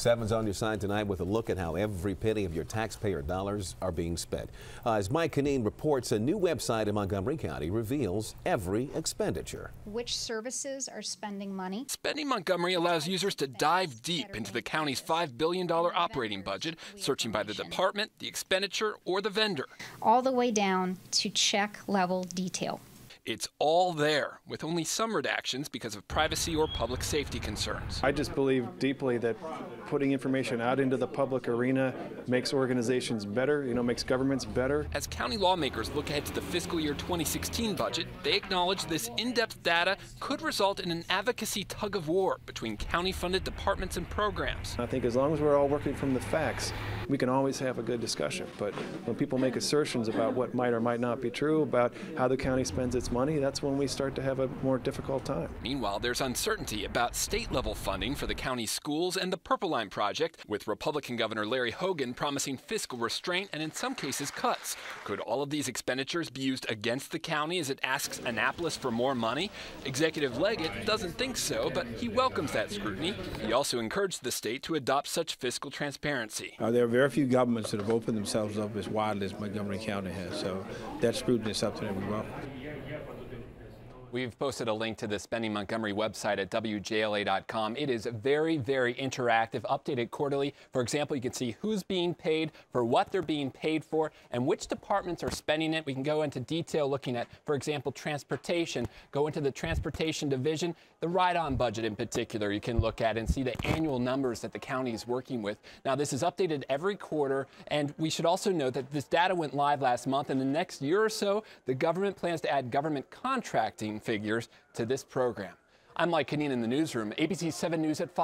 7's on your side tonight with a look at how every penny of your taxpayer dollars are being spent. As Mike Canine reports, a new website in Montgomery County reveals every expenditure. Which services are spending money? Spending Montgomery allows users to dive deep into the county's $5 billion operating budget, searching by the department, the expenditure, or the vendor. All the way down to check level detail. It's all there, with only some redactions because of privacy or public safety concerns. I just believe deeply that putting information out into the public arena makes organizations better, makes governments better. As county lawmakers look ahead to the fiscal year 2016 budget, they acknowledge this in-depth data could result in an advocacy tug-of-war between county-funded departments and programs. I think as long as we're all working from the facts, we can always have a good discussion. But when people make assertions about what might or might not be true, about how the county spends its money, that's when we start to have a more difficult time. Meanwhile, there's uncertainty about state-level funding for the county's schools and the Purple Line project, with Republican Governor Larry Hogan promising fiscal restraint and in some cases cuts. Could all of these expenditures be used against the county as it asks Annapolis for more money? Executive Leggett doesn't think so, but he welcomes that scrutiny. He also encouraged the state to adopt such fiscal transparency. There are very few governments that have opened themselves up as widely as Montgomery County has, so that scrutiny is something that we welcome. We've posted a link to the Spending Montgomery website at WJLA.com. It is very, very interactive, updated quarterly. For example, you can see who's being paid, for what they're being paid for, and which departments are spending it. We can go into detail looking at, for example, transportation. Go into the transportation division, the ride-on budget in particular you can look at and see the annual numbers that the county is working with. Now, this is updated every quarter, and we should also note that this data went live last month. In the next year or so, the government plans to add government contracting figures to this program. I'm Mike Canine in the newsroom, ABC 7 News at 5.